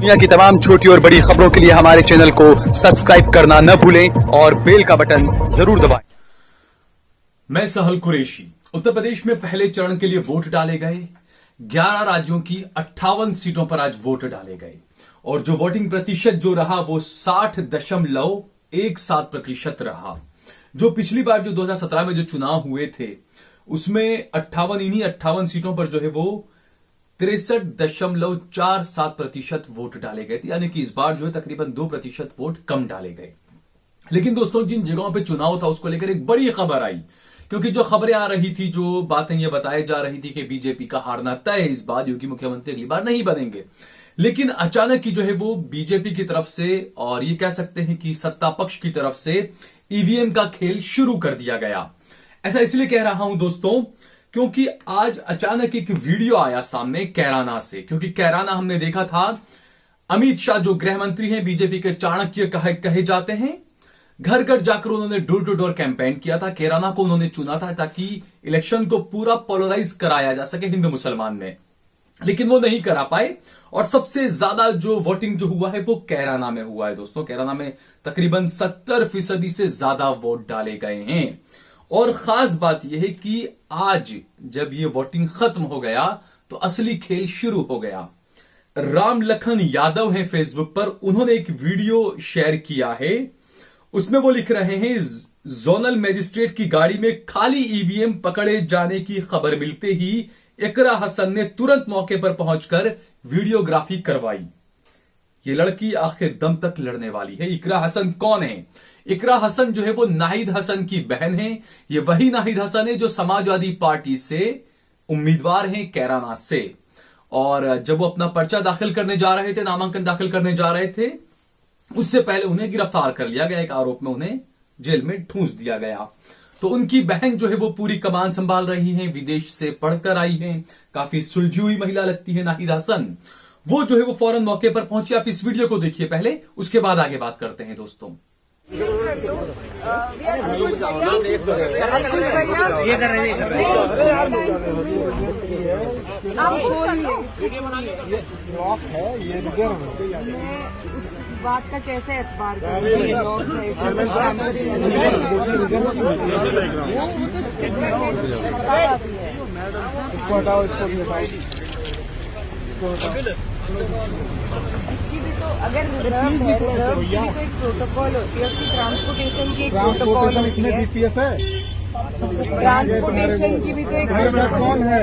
दुनिया की तमाम छोटी और बड़ी खबरों के लिए हमारे चैनल को सब्सक्राइब करना न भूलें और बेल का बटन जरूर दबाएं। मैं सहल कुरैशी। उत्तर प्रदेश में पहले चरण के लिए वोट डाले गए। 11 राज्यों की 58 सीटों पर आज वोट डाले गए और जो वोटिंग प्रतिशत जो रहा वो 60.17% रहा। जो पिछली बार जो 2017 में जो चुनाव हुए थे उसमें 58 सीटों पर जो है वो 63.47% वोट डाले गए थे, यानी कि इस बार जो है तकरीबन 2% वोट कम डाले गए। लेकिन दोस्तों जिन जगहों पे चुनाव था उसको लेकर एक बड़ी खबर आई, क्योंकि जो खबरें आ रही थी, जो बातें ये बताई जा रही थी कि बीजेपी का हारना तय है, इस बार योगी मुख्यमंत्री अगली बार नहीं बनेंगे। लेकिन अचानक ही जो है वो बीजेपी की तरफ से और ये कह सकते हैं कि सत्ता पक्ष की तरफ से ईवीएम का खेल शुरू कर दिया गया। ऐसा इसलिए कह रहा हूं दोस्तों क्योंकि आज अचानक एक वीडियो आया सामने कैराना से, क्योंकि कैराना हमने देखा था अमित शाह जो गृह मंत्री हैं, बीजेपी के चाणक्य कहे जाते हैं, घर घर जाकर उन्होंने डोर टू डोर कैंपेन किया था। कैराना को उन्होंने चुना था ताकि इलेक्शन को पूरा पोलराइज कराया जा सके हिंदू मुसलमान में, लेकिन वो नहीं करा पाए और सबसे ज्यादा जो वोटिंग जो हुआ है वो कैराना में हुआ है। दोस्तों कैराना में तकरीबन 70% से ज्यादा वोट डाले गए हैं और खास बात यह है कि आज जब ये वोटिंग खत्म हो गया तो असली खेल शुरू हो गया। राम लखन यादव हैं फेसबुक पर, उन्होंने एक वीडियो शेयर किया है। उसमें वो लिख रहे हैं जोनल मजिस्ट्रेट की गाड़ी में खाली ईवीएम पकड़े जाने की खबर मिलते ही इकरा हसन ने तुरंत मौके पर पहुंचकर वीडियोग्राफी करवाई। ये लड़की आखिर दम तक लड़ने वाली है। इकरा हसन कौन है? इकरा हसन जो है वो नाहिद हसन की बहन है। ये वही नाहिद हसन है जो समाजवादी पार्टी से उम्मीदवार हैं कैराना से, और जब वो अपना पर्चा दाखिल करने जा रहे थे, नामांकन दाखिल करने जा रहे थे, उससे पहले उन्हें गिरफ्तार कर लिया गया। एक आरोप में उन्हें जेल में ठूंस दिया गया। तो उनकी बहन जो है वो पूरी कमान संभाल रही हैं, विदेश से पढ़कर आई हैं, काफी सुलझी हुई महिला लगती है नाहिद हसन। वो जो है वो फौरन मौके पर पहुंची। आप इस वीडियो को देखिए पहले, उसके बाद आगे बात करते हैं दोस्तों। उस बात का कैसे एतबार इसकी भी तो अगर रिजर्व है, रिजर्व की भी तो एक प्रोटोकॉल होती है, उसकी ट्रांसपोर्टेशन की एक प्रोटोकॉल होती है। ट्रांसपोर्टेशन की भी तो एक कौन है?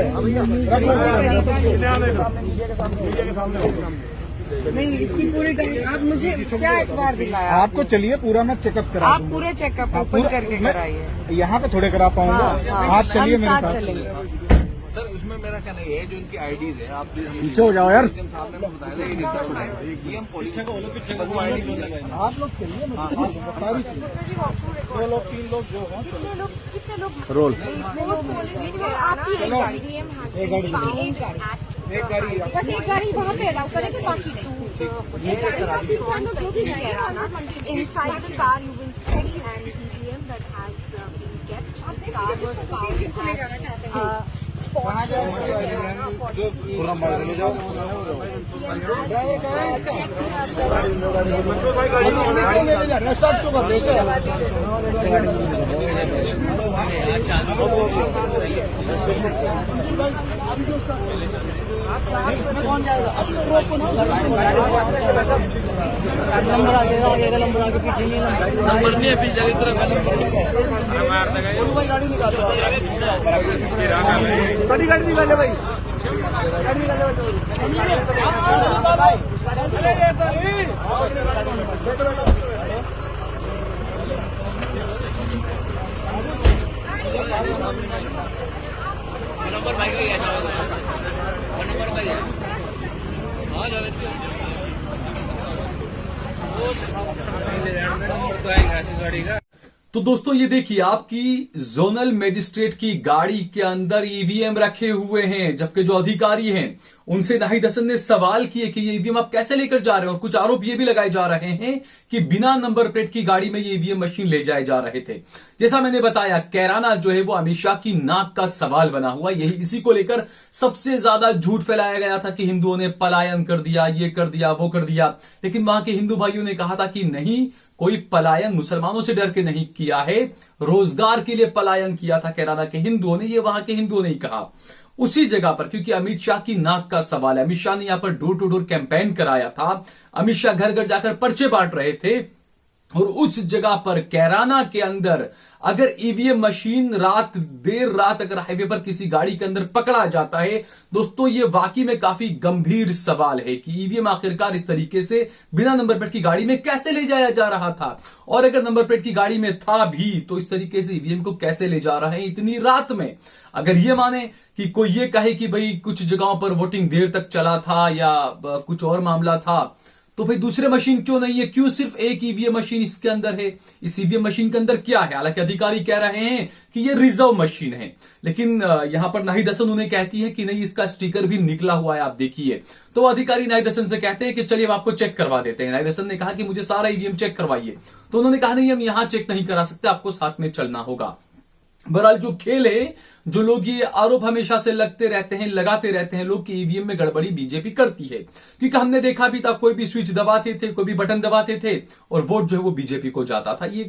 नहीं, इसकी पूरी आप मुझे क्या एतबार दिलाया आपको? चलिए पूरा मैं चेकअप करा, आप पूरे चेकअप ओपन करके कराइए। यहाँ पे थोड़े करा पाऊंगा। आप चलिए मेरे साथ चलेंगे। सर उसमें मेरा कहना ये है जो इनकी आईडीज है, आप पीछे हो जाओ यार। सामने बताया आप लोग चलिए, सारी 2 लोग 3 लोग जो हैं कितने लोग रोल एक गाड़ी वहाँ पे अलाउ करेंगे, बाकी नहीं। Inside the car you will see an EVM that has been kept. This car was found at इसमें कौन जाएगा? नंबर आ जाएगा, नंबर आगे पीछे नंबर नहीं है, पीछे की तरफ गाड़ी निकालो, बड़ी गाड़ी निकाले भाई, गाड़ी निकाले नंबर भाई का ही है, नंबर का ही है। तो दोस्तों ये देखिए, आपकी जोनल मजिस्ट्रेट की गाड़ी के अंदर ईवीएम रखे हुए हैं, जबकि जो अधिकारी हैं उनसे नाहिद हसन ने सवाल किए कि ये ईवीएम आप कैसे लेकर जा रहे हो। कुछ आरोप ये भी लगाए जा रहे हैं कि बिना नंबर प्लेट की गाड़ी में ये ईवीएम मशीन ले जाए जा रहे थे। जैसा मैंने बताया, कैराना जो है वो अमित शाह की नाक का सवाल बना हुआ। यही इसी को लेकर सबसे ज्यादा झूठ फैलाया गया था कि हिंदुओं ने पलायन कर दिया, ये कर दिया, वो कर दिया। लेकिन वहां के हिंदू भाइयों ने कहा था कि नहीं, कोई पलायन मुसलमानों से डर के नहीं किया है, रोजगार के लिए पलायन किया था कैराना के हिंदुओं ने। ये वहां के हिंदुओं ने ही कहा उसी जगह पर, क्योंकि अमित शाह की नाक का सवाल है। अमित शाह ने यहां पर डोर टू डोर कैंपेन कराया था। अमित शाह घर घर जाकर पर्चे बांट रहे थे और उस जगह पर कैराना के अंदर अगर ईवीएम मशीन देर रात अगर हाईवे पर किसी गाड़ी के अंदर पकड़ा जाता है, दोस्तों ये वाकई में काफी गंभीर सवाल है कि ईवीएम आखिरकार इस तरीके से बिना नंबर प्लेट की गाड़ी में कैसे ले जाया जा रहा था, और अगर नंबर प्लेट की गाड़ी में था भी तो इस तरीके से ईवीएम को कैसे ले जा रहे हैं इतनी रात में। अगर ये माने कि कोई ये कहे कि भाई कुछ जगहों पर वोटिंग देर तक चला था या कुछ और मामला था, तो भाई दूसरे मशीन क्यों नहीं है? क्यों सिर्फ एक ईवीएम मशीन इसके अंदर है? इस ईवीएम मशीन के अंदर क्या है? हालांकि अधिकारी कह रहे हैं कि ये रिजर्व मशीन है, लेकिन यहां पर नाहिद हसन उन्हें कहती है कि नहीं, इसका स्टिकर भी निकला हुआ है, आप देखिए। तो अधिकारी नाहिद हसन से कहते हैं कि चलिए हम आपको चेक करवा देते हैं। नाहिद हसन ने कहा कि मुझे सारा ईवीएम चेक करवाइए, तो उन्होंने कहा नहीं, हम यहां चेक नहीं करा सकते, आपको साथ में चलना होगा। बहरहाल जो खेल है, जो लोग ये आरोप हमेशा से लगाते रहते हैं लोग कि ईवीएम में गड़बड़ी बीजेपी करती है, क्योंकि हमने देखा भी था कोई भी स्विच दबाते थे, कोई भी बटन दबाते थे और वोट जो है वो बीजेपी को जाता था। ये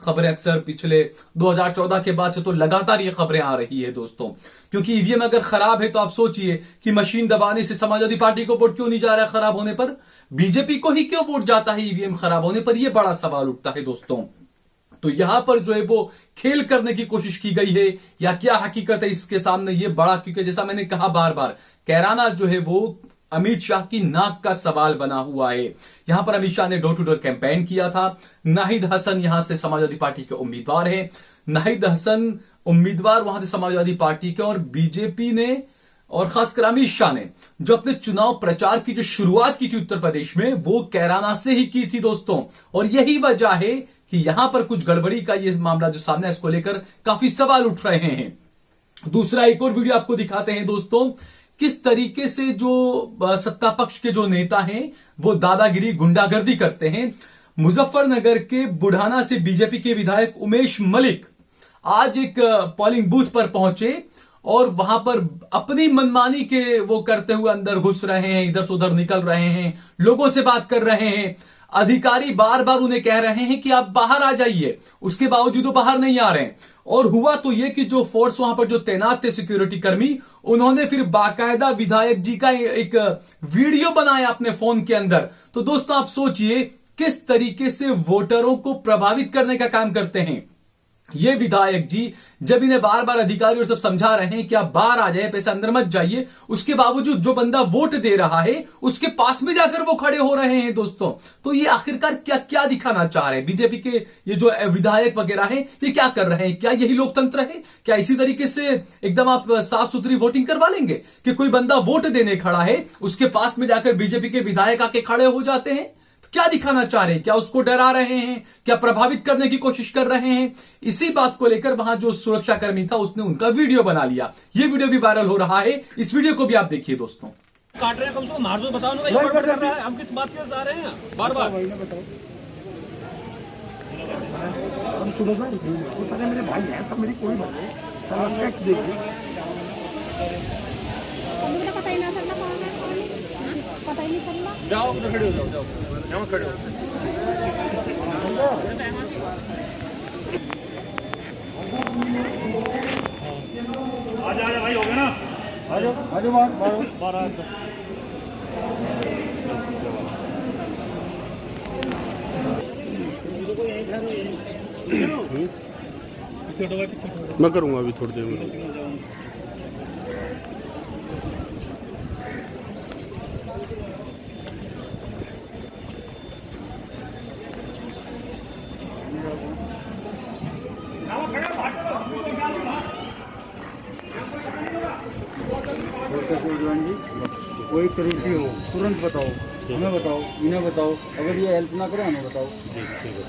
खबरें अक्सर पिछले 2014 के बाद से तो लगातार ये खबरें आ रही है दोस्तों, क्योंकि ईवीएम अगर खराब है तो आप सोचिए कि मशीन दबाने से समाजवादी पार्टी को वोट क्यों नहीं जा रहा है खराब होने पर, बीजेपी को ही क्यों वोट जाता है ईवीएम खराब होने पर? यह बड़ा सवाल उठता है दोस्तों। तो यहां पर जो है वो खेल करने की कोशिश की गई है या क्या हकीकत है इसके सामने, ये बड़ा, क्योंकि जैसा मैंने कहा बार बार, कैराना जो है वो अमित शाह की नाक का सवाल बना हुआ है। यहां पर अमित शाह ने डोर टू डोर कैंपेन किया था। नाहिद हसन यहां से समाजवादी पार्टी के उम्मीदवार हैं। नाहिद हसन उम्मीदवार वहां से समाजवादी पार्टी के, और बीजेपी ने और खासकर अमित शाह ने जो अपने चुनाव प्रचार की जो शुरुआत की थी उत्तर प्रदेश में, वो कैराना से ही की थी दोस्तों। और यही वजह है कि यहां पर कुछ गड़बड़ी का ये मामला जो सामने है, इसको लेकर काफी सवाल उठ रहे हैं। दूसरा एक और वीडियो आपको दिखाते हैं दोस्तों, किस तरीके से जो सत्ता पक्ष के जो नेता हैं वो दादागिरी, गुंडागर्दी करते हैं। मुजफ्फरनगर के बुढ़ाना से बीजेपी के विधायक उमेश मलिक आज एक पोलिंग बूथ पर पहुंचे और वहां पर अपनी मनमानी के वो करते हुए अंदर घुस रहे हैं, इधर से उधर निकल रहे हैं, लोगों से बात कर रहे हैं। अधिकारी बार बार उन्हें कह रहे हैं कि आप बाहर आ जाइए, उसके बावजूद वो बाहर नहीं आ रहे हैं। और हुआ तो ये कि जो फोर्स वहां पर जो तैनात थे सिक्योरिटी कर्मी, उन्होंने फिर बाकायदा विधायक जी का एक वीडियो बनाया अपने फोन के अंदर। तो दोस्तों आप सोचिए किस तरीके से वोटरों को प्रभावित करने का काम करते हैं ये विधायक जी। जब इन्हें बार बार अधिकारी और सब समझा रहे हैं कि आप बाहर आ जाए, पैसे अंदर मत जाइए, उसके बावजूद जो बंदा वोट दे रहा है उसके पास में जाकर वो खड़े हो रहे हैं दोस्तों। तो ये आखिरकार क्या क्या दिखाना चाह रहे हैं बीजेपी के ये जो विधायक वगैरह हैं, ये क्या कर रहे हैं? क्या यही लोकतंत्र है? क्या इसी तरीके से एकदम आप साफ सुथरी वोटिंग करवा लेंगे कि कोई बंदा वोट देने खड़ा है, उसके पास में जाकर बीजेपी के विधायक आके खड़े हो जाते हैं? क्या दिखाना चाह रहे हैं? क्या उसको डरा रहे हैं? क्या प्रभावित करने की कोशिश कर रहे हैं? इसी बात को लेकर वहां जो सुरक्षा कर्मी था उसने उनका वीडियो बना लिया। ये वीडियो भी वायरल हो रहा है, इस वीडियो को भी आप देखिए दोस्तों। काट रहे हैं, कम से कम मार दो, बताओ ना भाई, कर रहा है, हम किस बात के जा रहे हैं बार बार? मेरे भाई हैं सब, मेरी कोई बात नहीं, पता ही ना चलना, पता ही नहीं चलना। जाओ उधर खड़े हो जाओ, जाओ यहाँ खड़े हो। आ जा भाई, हो गया ना? आ जाओ बाहर मैं करूँगा अभी थोड़ी देर में। कोई तरीके हो तुरंत बताओ, हमें बताओ, इन्हें बताओ, अगर ये हेल्प ना करे हमें बताओ। जी ठीक है।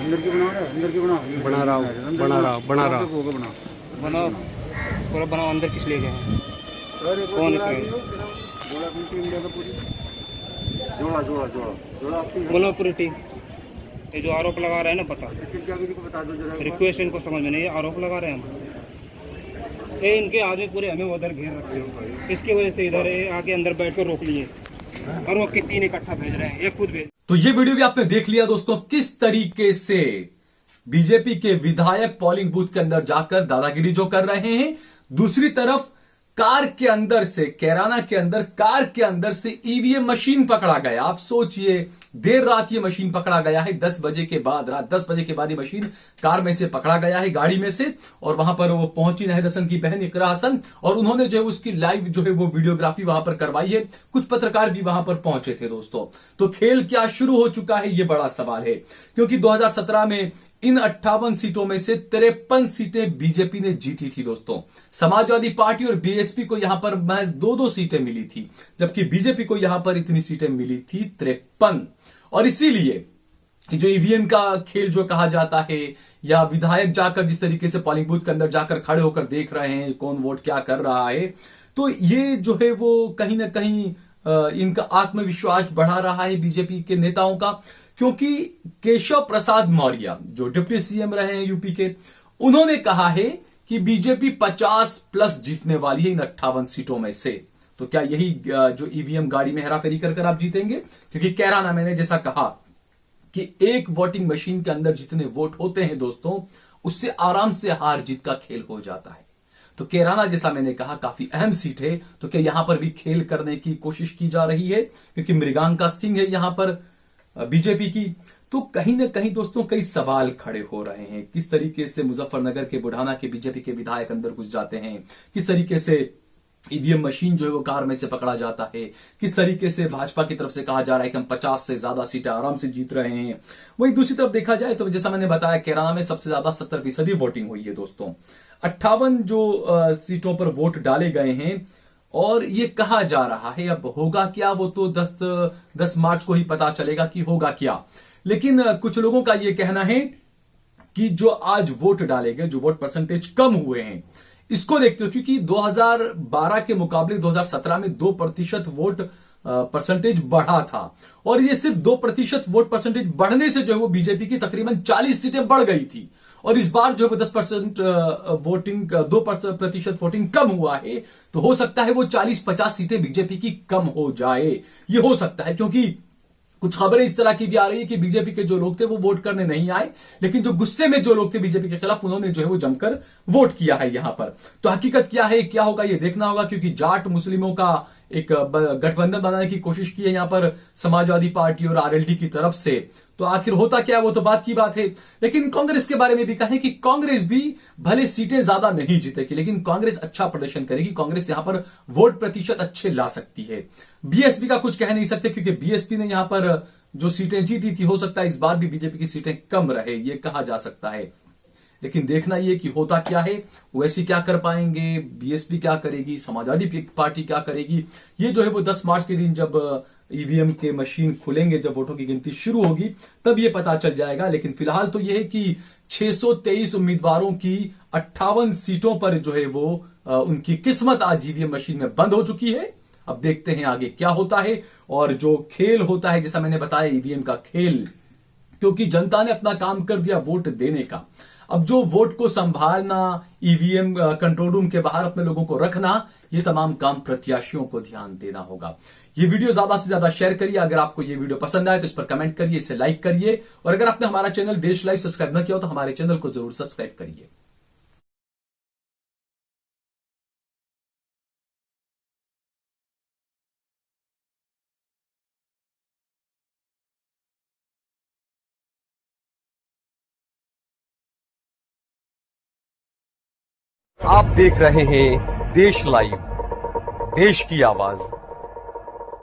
अंदर की बना रहा है, अंदर की बना रहा हूँ, बनाओ पूरा बनाओ। अंदर किस लिए गए हैं? कौन है? जोड़ा अपनी टीम लेकर पूरी जोड़ा आपकी बोलो पूरी टीम। ये जो आरोप लगा रहे हैं ना, पता को बता दो जरा। रिक्वेस्ट इनको समझ में नहीं है, आरोप लगा रहे हैं हम। ये इनके आदमी पूरे हमें उधर घेर रखे हैं, इसकी वजह से इधर आके अंदर बैठ कर रोक लिए और वो तीन इकट्ठा भेज रहे हैं, ये खुद भेज। तो ये वीडियो भी आपने देख लिया दोस्तों, किस तरीके से बीजेपी के विधायक पोलिंग बूथ के अंदर जाकर दादागिरी जो कर रहे हैं। दूसरी तरफ कार के अंदर से, कैराना के अंदर कार के अंदर से ईवीएम मशीन पकड़ा गया। आप सोचिए, देर रात ये मशीन पकड़ा गया है, 10 बजे के बाद, रात 10 बजे के बाद ये मशीन कार में से पकड़ा गया है, गाड़ी में से। और वहां पर वो पहुंची नाहिद हसन की बहन इकरा हसन, और उन्होंने जो है उसकी लाइव जो है वो वीडियोग्राफी वहां पर करवाई है। कुछ पत्रकार भी वहां पर पहुंचे थे दोस्तों। तो खेल क्या शुरू हो चुका है, ये बड़ा सवाल है, क्योंकि 2017 में इन 58 सीटों में से 53 सीटें बीजेपी ने जीती थी दोस्तों। समाजवादी पार्टी और बीएसपी को यहां पर महज 2-2 सीटें मिली थी, जबकि बीजेपी को यहां पर इतनी सीटें मिली थी 53। और इसीलिए जो ईवीएम का खेल जो कहा जाता है, या विधायक जाकर जिस तरीके से पोलिंग बूथ के अंदर जाकर खड़े होकर देख रहे हैं कौन वोट क्या कर रहा है, तो ये जो है वो कहीं ना कहीं इनका आत्मविश्वास बढ़ा रहा है बीजेपी के नेताओं का। क्योंकि केशव प्रसाद मौर्य जो डिप्टी सीएम रहे हैं यूपी के, उन्होंने कहा है कि बीजेपी 50+ जीतने वाली है इन 58 सीटों में से। तो क्या यही जो ईवीएम गाड़ी में हेराफेरी कर आप जीतेंगे? क्योंकि कैराना मैंने जैसा कहा कि एक वोटिंग मशीन के अंदर जितने वोट होते हैं दोस्तों, उससे आराम से हार जीत का खेल हो जाता है। तो कैराना जैसा मैंने कहा काफी अहम सीट है, तो क्या यहां पर भी खेल करने की कोशिश की जा रही है? क्योंकि मृगांका सिंह है यहां पर बीजेपी की। तो कहीं ना कहीं दोस्तों कई सवाल खड़े हो रहे हैं। किस तरीके से मुजफ्फरनगर के बुढ़ाना के बीजेपी के विधायक अंदर घुस जाते हैं, किस तरीके से ईवीएम मशीन जो है वो कार में से पकड़ा जाता है, किस तरीके से भाजपा की तरफ से कहा जा रहा है कि हम 50 से ज्यादा सीटें आराम से जीत रहे हैं। वहीं दूसरी तरफ देखा जाए तो जैसा मैंने बताया, कैराना में सबसे ज्यादा 70% वोटिंग हुई है दोस्तों। 58 जो सीटों पर वोट डाले गए हैं, और ये कहा जा रहा है अब होगा क्या वो तो 10 मार्च को ही पता चलेगा कि होगा क्या। लेकिन कुछ लोगों का ये कहना है कि जो आज वोट डाले गए, जो वोट परसेंटेज कम हुए हैं, इसको देखते हो, क्योंकि 2012 के मुकाबले 2017 में 2% वोट परसेंटेज बढ़ा था, और ये सिर्फ 2% वोट परसेंटेज बढ़ने से जो है वो बीजेपी की तकरीबन 40 सीटें बढ़ गई थी। और इस बार जो है 10% वोटिंग, 2% वोटिंग कम हुआ है, तो हो सकता है वो 40-50 सीटें बीजेपी की कम हो जाए। ये हो सकता है, क्योंकि कुछ खबरें इस तरह की भी आ रही है कि बीजेपी के जो लोग थे वो वोट करने नहीं आए, लेकिन जो गुस्से में जो लोग थे बीजेपी के खिलाफ, उन्होंने जो है वो जमकर वोट किया है यहां पर। तो हकीकत क्या है, क्या होगा, ये देखना होगा, क्योंकि जाट मुस्लिमों का एक गठबंधन बनाने की कोशिश की है यहां पर समाजवादी पार्टी और आरएलडी की तरफ से। तो आखिर होता क्या है वो तो बात की बात है। लेकिन कांग्रेस के बारे में भी कहें कि कांग्रेस भी भले सीटें ज्यादा नहीं जीतेगी, लेकिन कांग्रेस अच्छा प्रदर्शन करेगी। कांग्रेस यहां पर वोट प्रतिशत अच्छे ला सकती है। बीएसपी का कुछ कह नहीं सकते, क्योंकि बीएसपी ने यहां पर जो सीटें जीती थी, हो सकता है इस बार भी बीजेपी की सीटें कम रहे, ये कहा जा सकता है। लेकिन देखना यह कि होता क्या है, ओवैसी क्या कर पाएंगे, बीएसपी क्या करेगी, समाजवादी पार्टी क्या करेगी, ये जो है वो 10 मार्च के दिन जब ईवीएम के मशीन खुलेंगे, जब वोटों की गिनती शुरू होगी, तब ये पता चल जाएगा। लेकिन फिलहाल तो यह है कि 623 उम्मीदवारों की 58 सीटों पर जो है वो उनकी किस्मत आज ईवीएम मशीन में बंद हो चुकी है। अब देखते हैं आगे क्या होता है। और जो खेल होता है, जैसा मैंने बताया, ईवीएम का खेल, क्योंकि जनता ने अपना काम कर दिया वोट देने का। अब जो वोट को संभालना, ईवीएम कंट्रोल रूम के बाहर अपने लोगों को रखना, ये तमाम काम प्रत्याशियों को ध्यान देना होगा। ये वीडियो ज्यादा से ज्यादा शेयर करिए। अगर आपको ये वीडियो पसंद आए तो इस पर कमेंट करिए, इसे लाइक करिए, और अगर आपने हमारा चैनल देश लाइव सब्सक्राइब न किया हो तो हमारे चैनल को जरूर सब्सक्राइब करिए। आप देख रहे हैं देश लाइव, देश की आवाज।